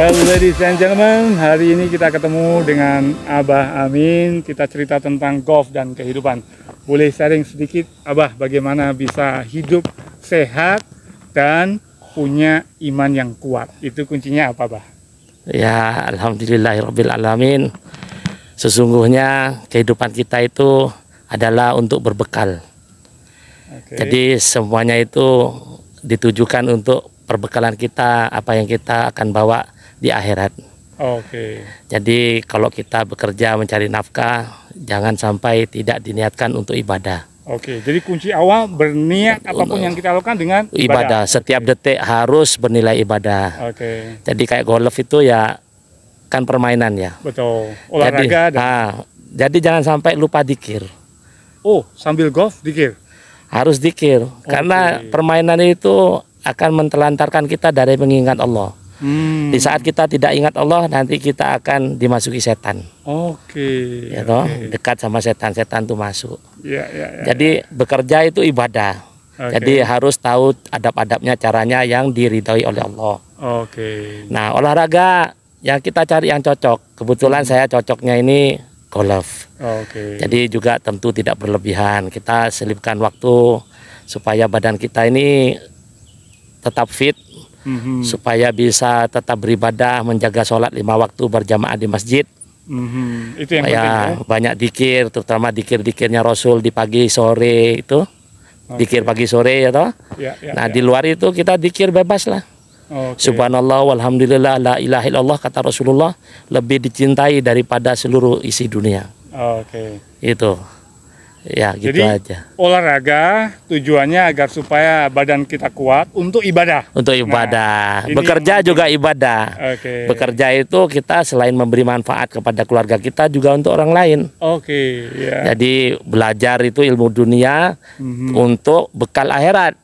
Well, ladies and gentlemen, hari ini kita ketemu dengan Abah Amin. Kita cerita tentang golf dan kehidupan. Boleh sharing sedikit, Abah, bagaimana bisa hidup sehat dan punya iman yang kuat? Itu kuncinya apa, Abah? Ya, alhamdulillahirabbil alamin. Sesungguhnya kehidupan kita itu adalah untuk berbekal. Jadi semuanya itu ditujukan untuk perbekalan kita, apa yang kita akan bawa di akhirat. Jadi kalau kita bekerja mencari nafkah, jangan sampai tidak diniatkan untuk ibadah. Jadi kunci awal berniat apapun yang kita lakukan dengan ibadah. Setiap detik harus bernilai ibadah. Jadi kayak golf itu ya kan permainan ya. Betul. Olahraga. Jadi jangan sampai lupa dzikir. Oh, sambil golf dzikir? Harus dzikir. Karena permainan itu akan mentelantarkan kita dari mengingat Allah. Di saat kita tidak ingat Allah, nanti kita akan dimasuki setan. Ya toh, dekat sama setan tuh masuk. Jadi bekerja itu ibadah. Jadi harus tahu adab-adabnya, caranya yang diridhoi oleh Allah. Nah, olahraga yang kita cari yang cocok. Kebetulan saya cocoknya ini golf. Jadi juga tentu tidak berlebihan. Kita selipkan waktu supaya badan kita ini tetap fit. Supaya bisa tetap beribadah, menjaga sholat 5 waktu berjamaah di masjid. Itu yang penting ya? Banyak dzikir, terutama dzikir-dzikirnya Rasul di pagi sore itu. Dzikir pagi sore ya toh. Nah di luar itu kita dzikir bebas lah. Subhanallah walhamdulillah la ilaha illallah, kata Rasulullah, lebih dicintai daripada seluruh isi dunia. Itu. Ya, gitu aja. Olahraga tujuannya agar supaya badan kita kuat untuk ibadah. Untuk ibadah. Nah, bekerja juga ibadah. Bekerja itu kita selain memberi manfaat kepada keluarga kita juga untuk orang lain. Jadi belajar itu ilmu dunia untuk bekal akhirat.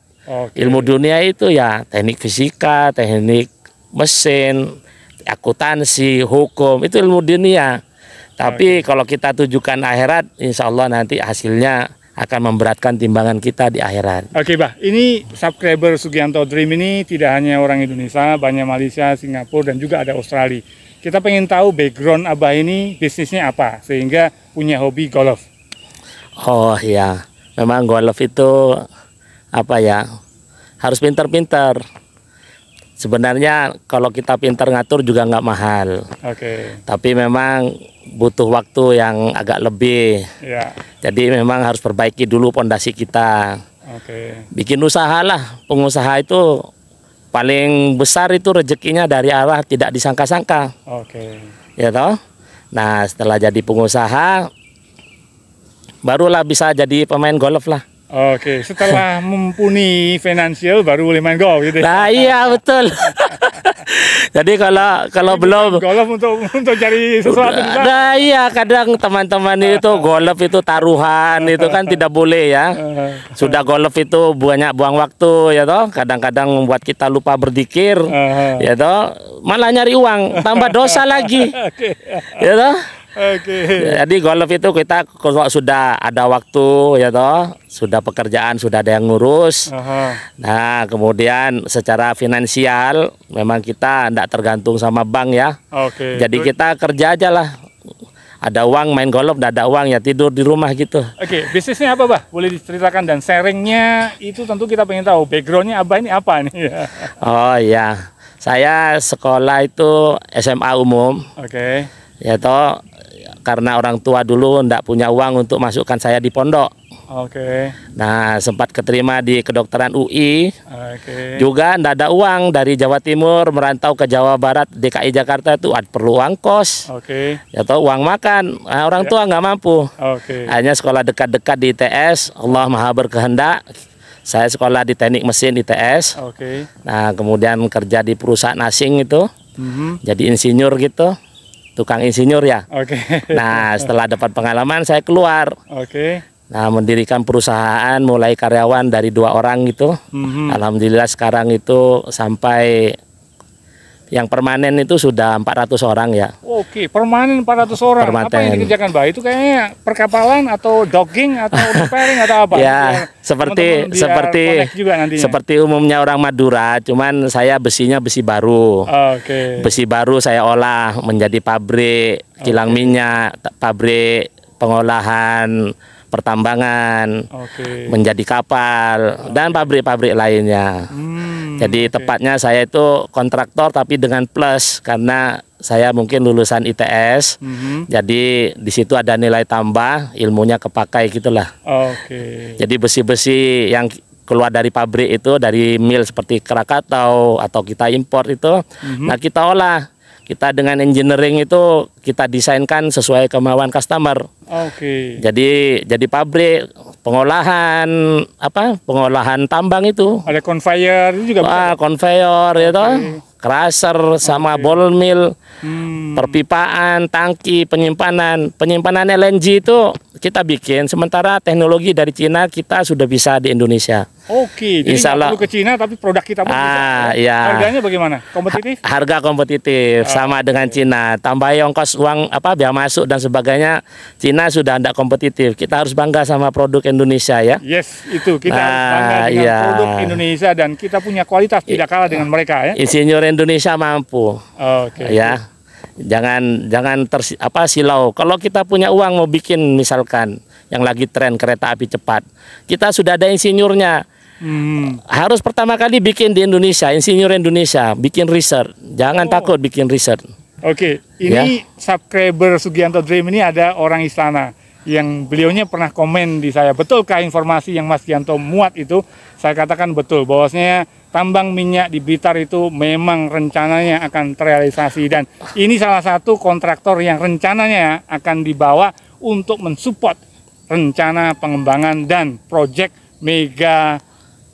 Ilmu dunia itu ya teknik fisika, teknik mesin, akuntansi, hukum, itu ilmu dunia. Tapi kalau kita tujukan akhirat, insya Allah nanti hasilnya akan memberatkan timbangan kita di akhirat. Bah, ini subscriber Sugianto Dream ini tidak hanya orang Indonesia, banyak Malaysia, Singapura, dan juga ada Australia. Kita pengen tahu background Abah ini bisnisnya apa, sehingga punya hobi golf. Oh ya, memang golf itu apa ya, harus pintar-pintar. Sebenarnya kalau kita pintar ngatur juga nggak mahal. Tapi memang butuh waktu yang agak lebih. Jadi memang harus perbaiki dulu pondasi kita. Bikin usaha lah. Pengusaha itu paling besar itu rezekinya dari arah tidak disangka-sangka. Ya toh. Nah setelah jadi pengusaha, barulah bisa jadi pemain golf lah. Setelah mumpuni finansial baru boleh main golf gitu. Nah iya betul. Jadi kalau belum golf untuk cari sesuatu. Nah iya, kadang teman-teman itu golf itu taruhan itu kan tidak boleh ya. Sudah golf itu banyak buang waktu ya toh. Kadang-kadang membuat kita lupa berzikir ya toh. Malah nyari uang, tambah dosa lagi. Ya toh. Jadi golf itu kita kalau sudah ada waktu ya toh, sudah pekerjaan, sudah ada yang ngurus. Nah kemudian secara finansial memang kita tidak tergantung sama bank ya. Jadi kita kerja aja lah. Ada uang main golf, tidak ada uang ya tidur di rumah gitu. Bisnisnya apa, Bah? Boleh diceritakan, dan sharingnya itu tentu kita pengen tahu backgroundnya Abah ini apa nih? Oh iya, saya sekolah itu SMA umum. Ya toh. Karena orang tua dulu tidak punya uang untuk masukkan saya di pondok. Nah sempat keterima di kedokteran UI. Juga tidak ada uang, dari Jawa Timur merantau ke Jawa Barat, DKI Jakarta itu perlu uang kos. Ya toh, uang makan. Nah, orang tua nggak mampu. Hanya sekolah dekat-dekat di ITS. Allah Maha berkehendak. Saya sekolah di teknik mesin ITS. Nah kemudian kerja di perusahaan asing itu. Jadi insinyur gitu. Tukang insinyur ya. Nah setelah dapat pengalaman saya keluar. Nah mendirikan perusahaan mulai karyawan dari 2 orang gitu. Alhamdulillah sekarang itu sampai Yang permanen itu sudah 400 orang ya. Oke, permanen 400 orang. Permanen. Apa yang dikerjakan, Mbak? Itu kayaknya perkapalan atau dogging atau repairing atau apa? Ya, seperti umumnya orang Madura, cuman saya besinya besi baru. Oke. Besi baru saya olah menjadi pabrik kilang minyak, pabrik pengolahan pertambangan, menjadi kapal dan pabrik-pabrik lainnya. Jadi tepatnya saya itu kontraktor tapi dengan plus karena saya mungkin lulusan ITS. Jadi di situ ada nilai tambah, ilmunya kepakai gitulah. Jadi besi-besi yang keluar dari pabrik itu dari mill seperti Krakatau atau kita impor itu, nah kita olah. Kita dengan engineering itu kita desainkan sesuai kemauan customer. Jadi pabrik pengolahan pengolahan tambang itu. Ada conveyor juga. Conveyor itu, crusher sama ball mill, perpipaan, tangki, penyimpanan LNG itu kita bikin. Sementara teknologi dari Cina kita sudah bisa di Indonesia. Jadi nggak perlu ke Cina tapi produk kita pun bisa. Ya. Harganya bagaimana? Kompetitif? Harga kompetitif sama dengan Cina. Tambah ongkos uang biaya masuk dan sebagainya. Cina sudah tidak kompetitif. Kita harus bangga sama produk Indonesia ya. Yes, itu kita harus bangga dengan produk Indonesia dan kita punya kualitas tidak kalah dengan mereka ya. Insinyur Indonesia mampu. Ya. Jangan silau. Kalau kita punya uang mau bikin misalkan yang lagi tren kereta api cepat, kita sudah ada insinyurnya. Harus pertama kali bikin di Indonesia, insinyur Indonesia, bikin riset. Jangan takut bikin riset. Ini subscriber Sugianto Dream ini ada orang istana yang beliaunya pernah komen di saya, betulkah informasi yang Mas Gianto muat itu? Saya katakan betul, bahwasanya tambang minyak di Blitar itu memang rencananya akan terrealisasi dan ini salah satu kontraktor yang rencananya akan dibawa untuk mensupport rencana pengembangan dan proyek mega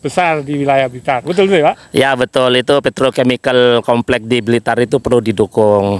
besar di wilayah Blitar. Betul ya, Pak? Ya, betul. Itu petrochemical kompleks di Blitar itu perlu didukung.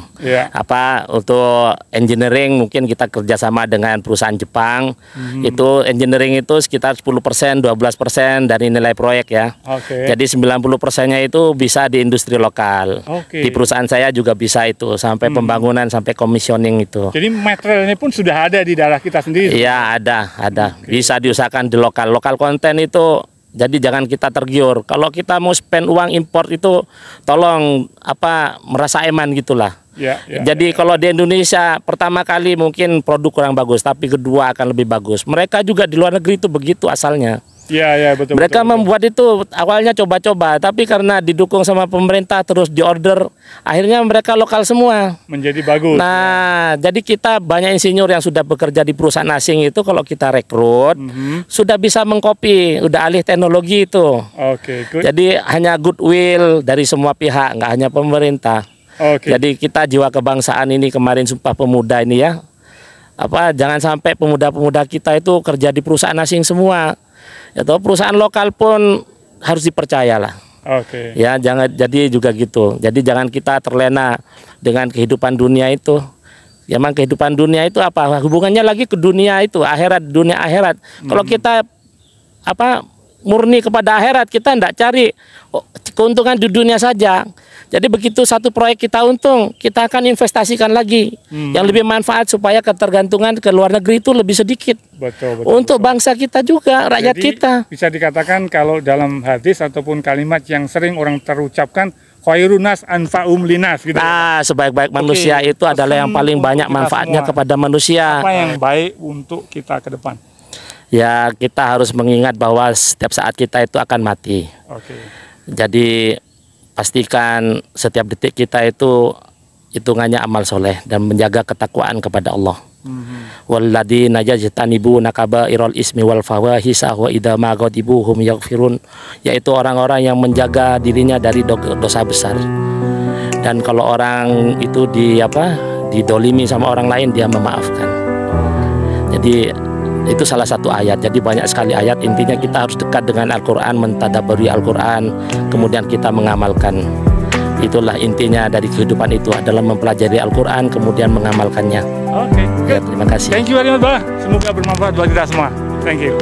Untuk engineering mungkin kita kerjasama dengan perusahaan Jepang. Itu engineering itu sekitar 10%, 12% dari nilai proyek ya. Jadi 90%-nya itu bisa di industri lokal. Di perusahaan saya juga bisa itu sampai pembangunan sampai commissioning itu. Jadi materialnya pun sudah ada di daerah kita sendiri. Iya, ada. Bisa diusahakan di lokal. Lokal konten itu. Jadi jangan kita tergiur. Kalau kita mau spend uang import itu, tolong merasa eman gitulah. Jadi kalau di Indonesia pertama kali mungkin produk kurang bagus, tapi kedua akan lebih bagus. Mereka juga di luar negeri itu begitu asalnya. Betul. Mereka membuat itu awalnya coba-coba, tapi karena didukung sama pemerintah terus diorder, akhirnya mereka lokal semua. Menjadi bagus. Nah, jadi kita banyak insinyur yang sudah bekerja di perusahaan asing itu kalau kita rekrut sudah bisa mengcopy, udah alih teknologi itu. Jadi hanya goodwill dari semua pihak, nggak hanya pemerintah. Jadi kita jiwa kebangsaan ini kemarin Sumpah Pemuda ini ya, jangan sampai pemuda-pemuda kita itu kerja di perusahaan asing semua. Atau perusahaan lokal pun harus dipercayalah. Ya, jangan jadi juga gitu. Jadi jangan kita terlena dengan kehidupan dunia itu. Ya, memang kehidupan dunia itu hubungannya lagi ke dunia itu, akhirat, dunia akhirat. Kalau kita murni kepada akhirat, kita tidak cari keuntungan di dunia saja. Jadi begitu satu proyek kita untung, kita akan investasikan lagi yang lebih manfaat supaya ketergantungan ke luar negeri itu lebih sedikit. Betul, untuk bangsa kita juga, rakyat kita. Bisa dikatakan kalau dalam hadis ataupun kalimat yang sering orang terucapkan, khairun nas anfa'um linas gitu. Sebaik-baik manusia itu adalah yang paling banyak manfaatnya kepada manusia. Apa yang baik untuk kita ke depan? Ya, kita harus mengingat bahwa setiap saat kita itu akan mati. Jadi pastikan setiap detik kita itu hitungannya amal soleh dan menjaga ketakwaan kepada Allah. Walladzina yajtanibuna kaba'irul ismi wal fawahisha wa idza ma ghadibu hum yaghfirun, yaitu orang-orang yang menjaga dirinya dari dosa besar. Dan kalau orang itu didolimi sama orang lain, dia memaafkan. Jadi itu salah satu ayat. Jadi banyak sekali ayat. Intinya kita harus dekat dengan Al-Quran, mentadabburi Al-Quran, kemudian kita mengamalkan. Itulah intinya dari kehidupan itu, adalah mempelajari Al-Quran kemudian mengamalkannya. Terima kasih. Thank you very much, Pak. Semoga bermanfaat buat kita semua. Thank you.